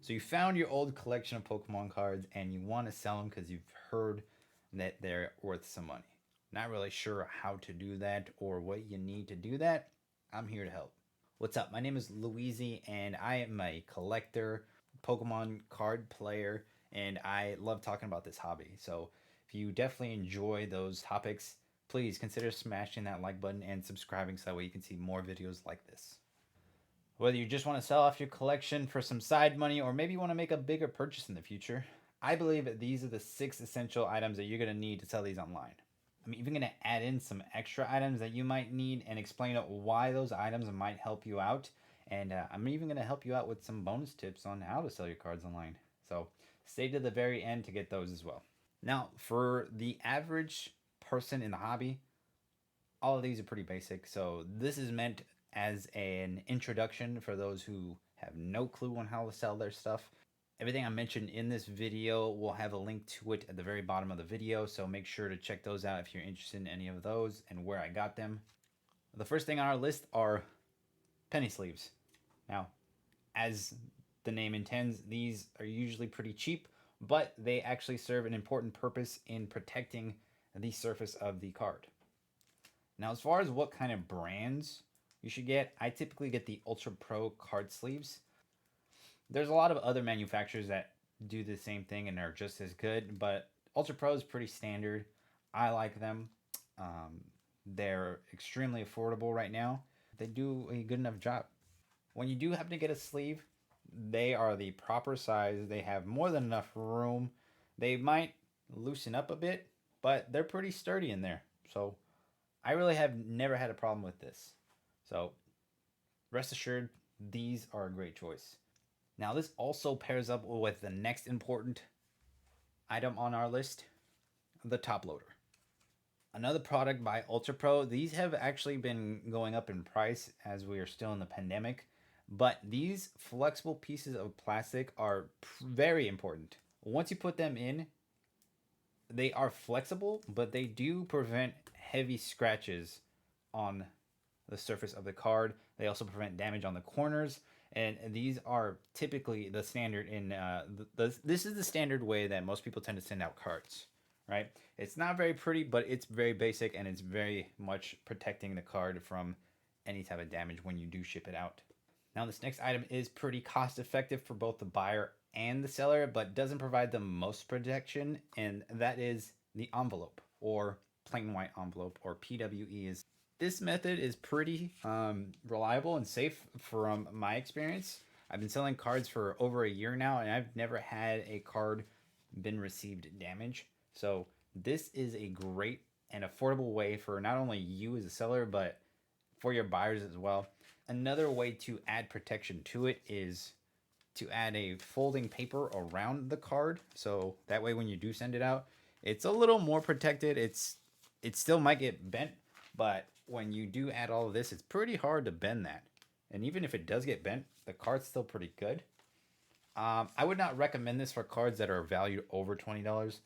So you found your old collection of Pokemon cards and you want to sell them because you've heard that they're worth some money. Not really sure how to do that or what you need to do that. I'm here to help. What's up? My name is Louise and I am a collector, Pokemon card player, and I love talking about this hobby. So if you definitely enjoy those topics, please consider smashing that like button and subscribing so that way you can see more videos like this. Whether you just want to sell off your collection for some side money or maybe you want to make a bigger purchase in the future, I believe that these are the 6 essential items that you're going to need to sell these online. I'm even going to add in some extra items that you might need and explain why those items might help you out. And I'm even going to help you out with some bonus tips on how to sell your cards online. So stay to the very end to get those as well. Now, for the average person in the hobby, all of these are pretty basic. So this is meant as an introduction for those who have no clue on how to sell their stuff. Everything I mentioned in this video will have a link to it at the very bottom of the video, so make sure to check those out if you're interested in any of those and where I got them. The first thing on our list are penny sleeves. Now, as the name intends, these are usually pretty cheap, but they actually serve an important purpose in protecting the surface of the card. Now, as far as what kind of brands you should get, I typically get the Ultra Pro card sleeves. There's a lot of other manufacturers that do the same thing and are just as good, but Ultra Pro is pretty standard. I like them. Um, they're extremely affordable right now. They do a good enough job. When you do happen to get a sleeve, they are the proper size. They have more than enough room. They might loosen up a bit, but they're pretty sturdy in there. So I really have never had a problem with this. So rest assured, these are a great choice. Now, this also pairs up with the next important item on our list, the top loader. Another product by Ultra Pro. These have actually been going up in price as we are still in the pandemic, but these flexible pieces of plastic are very important. Once you put them in, they are flexible, but they do prevent heavy scratches on the surface of the card. They also prevent damage on the corners, and these are typically the standard in this is the standard way that most people tend to send out cards, right? It's not very pretty, but it's very basic and it's very much protecting the card from any type of damage when you do ship it out. Now, this next item is pretty cost effective for both the buyer and the seller, but doesn't provide the most protection, and that is the envelope, or plain white envelope, or PWE. Is this method is pretty reliable and safe from my experience. I've been selling cards for over a year now, and I've never had a card been received damage. So this is a great and affordable way for not only you as a seller, but for your buyers as well. Another way to add protection to it is to add a folding paper around the card, so that way when you do send it out, it's a little more protected. It still might get bent, but when you do add all of this, it's pretty hard to bend that. And even if it does get bent, the card's still pretty good. I would not recommend this for cards that are valued over $20.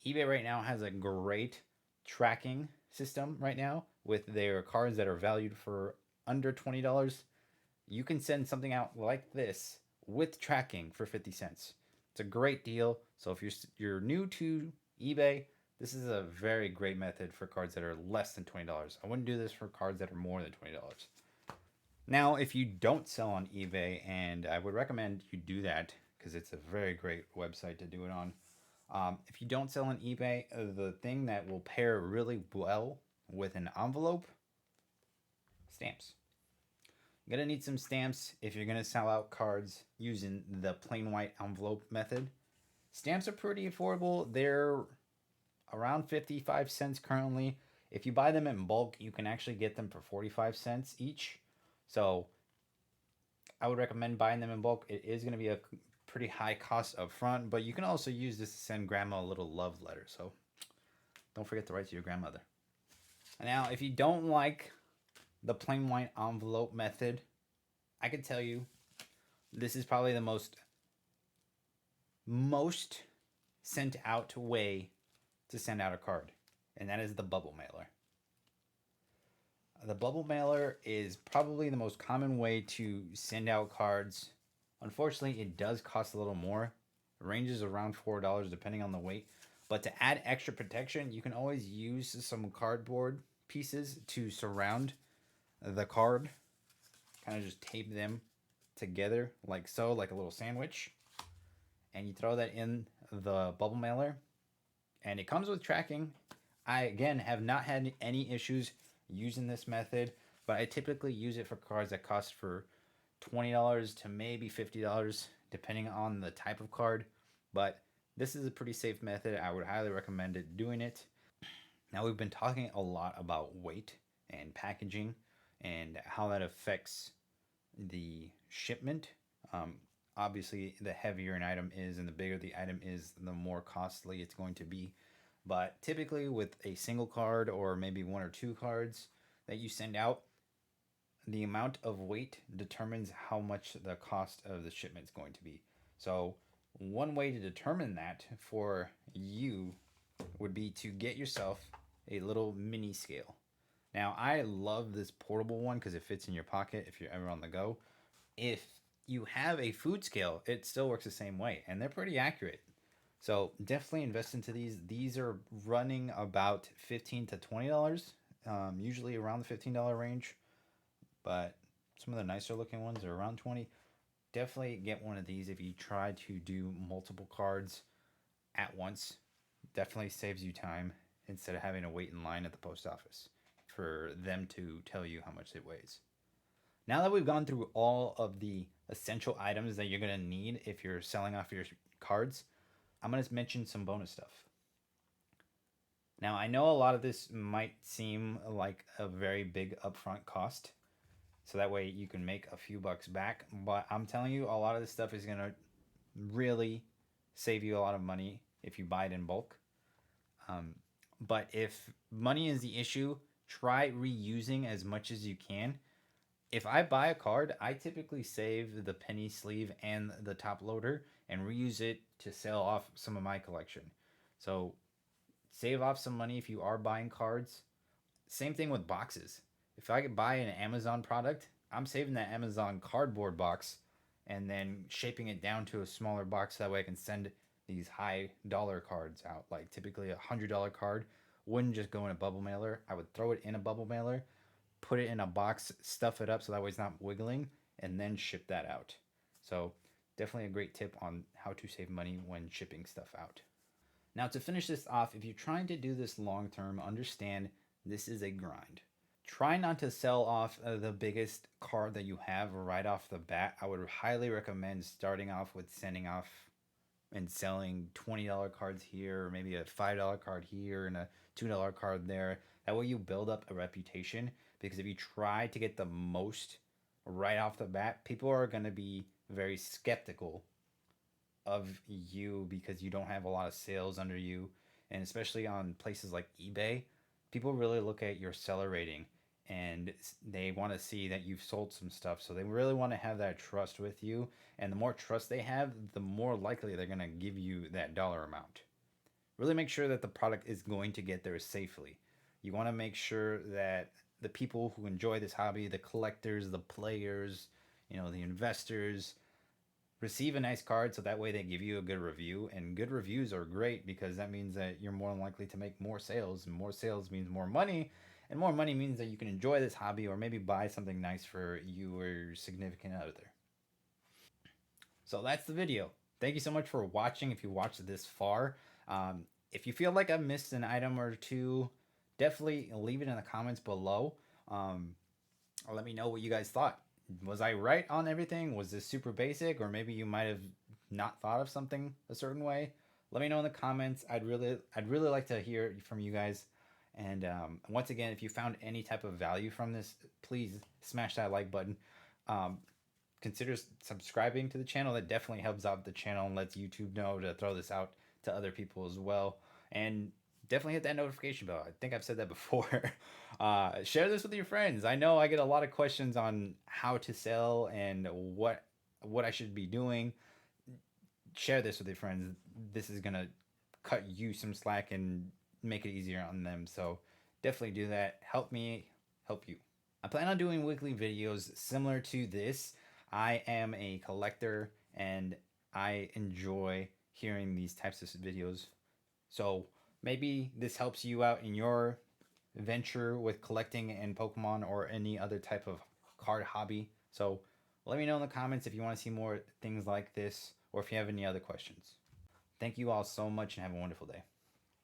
eBay right now has a great tracking system right now with their cards that are valued for under $20. You can send something out like this with tracking for 50 cents. It's a great deal. So if you're new to eBay, this is a very great method for cards that are less than $20. I wouldn't do this for cards that are more than $20. Now, if you don't sell on eBay, and I would recommend you do that because it's a very great website to do it on. If you don't sell on eBay, the thing that will pair really well with an envelope, stamps. You're going to need some stamps if you're going to sell out cards using the plain white envelope method. Stamps are pretty affordable. They're around 55 cents currently. If you buy them in bulk, you can actually get them for 45 cents each. So I would recommend buying them in bulk. It is going to be a pretty high cost up front, but you can also use this to send grandma a little love letter. So don't forget to write to your grandmother. Now, if you don't like the plain white envelope method, I can tell you this is probably the most sent out way to send out a card, and that is the bubble mailer. The bubble mailer is probably the most common way to send out cards Unfortunately, it does cost a little more. It ranges around $4 depending on the weight. But to add extra protection, you can always use some cardboard pieces to surround the card. Kind of just tape them together like so, like a little sandwich. And you throw that in the bubble mailer. And it comes with tracking. I, again, have not had any issues using this method, but I typically use it for cards that cost for $20 to maybe $50, depending on the type of card. But this is a pretty safe method. I would highly recommend it doing it. Now, we've been talking a lot about weight and packaging and how that affects the shipment. Um, Obviously, the heavier an item is and the bigger the item is, the more costly it's going to be. But typically, with a single card or maybe one or two cards that you send out, the amount of weight determines how much the cost of the shipment is going to be. So, one way to determine that for you would be to get yourself a little mini scale. Now, I love this portable one because it fits in your pocket if you're ever on the go. If you have a food scale, it still works the same way, and they're pretty accurate. So definitely invest into these. These are running about $15 to $20, usually around the $15 range. But some of the nicer looking ones are around 20. Definitely get one of these if you try to do multiple cards at once. Definitely saves you time instead of having to wait in line at the post office for them to tell you how much it weighs. Now that we've gone through all of the essential items that you're going to need if you're selling off your cards, I'm going to mention some bonus stuff. Now, I know a lot of this might seem like a very big upfront cost, so that way you can make a few bucks back, but I'm telling you, a lot of this stuff is going to really save you a lot of money if you buy it in bulk. Um, but if money is the issue, try reusing as much as you can. If I buy a card, I typically save the penny sleeve and the top loader and reuse it to sell off some of my collection. So save off some money if you are buying cards. Same thing with boxes. If I could buy an Amazon product, I'm saving that Amazon cardboard box and then shaping it down to a smaller box. That way I can send these high dollar cards out. Like typically $100 card wouldn't just go in a bubble mailer. I would throw it in a bubble mailer, put it in a box, stuff it up so that way it's not wiggling, and then ship that out. So definitely a great tip on how to save money when shipping stuff out. Now, to finish this off, if you're trying to do this long term, understand this is a grind. Try not to sell off the biggest card that you have right off the bat. I would highly recommend starting off with sending off and selling $20 cards here, or maybe a $5 card here and a $2 card there. That way you build up a reputation, because if you try to get the most right off the bat, people are going to be very skeptical of you because you don't have a lot of sales under you. And especially on places like eBay, people really look at your seller rating and they want to see that you've sold some stuff. So they really want to have that trust with you. And the more trust they have, the more likely they're going to give you that dollar amount. Really make sure that the product is going to get there safely. You want to make sure that the people who enjoy this hobby, the collectors, the players, the investors, receive a nice card so that way they give you a good review. And good reviews are great because that means that you're more likely to make more sales, and more sales means more money, and more money means that you can enjoy this hobby or maybe buy something nice for you or your significant other. So that's the video. Thank you so much for watching. If you watched this far, if you feel like I missed an item or two, definitely leave it in the comments below. Or let me know what you guys thought. Was I right on everything? Was this super basic, or maybe you might have not thought of something a certain way? Let me know in the comments. I'd really like to hear from you guys. And once again, if you found any type of value from this, please smash that like button. Um, Consider subscribing to the channel. That definitely helps out the channel and lets YouTube know to throw this out to other people as well. And definitely hit that notification bell. I think I've said that before. Share this with your friends. I know I get a lot of questions on how to sell and what I should be doing. Share this with your friends. This is gonna cut you some slack and make it easier on them. So definitely do that. Help me help you. I plan on doing weekly videos similar to this. I am a collector and I enjoy hearing these types of videos. So maybe this helps you out in your venture with collecting in Pokemon or any other type of card hobby. So let me know in the comments if you want to see more things like this or if you have any other questions. Thank you all so much and have a wonderful day.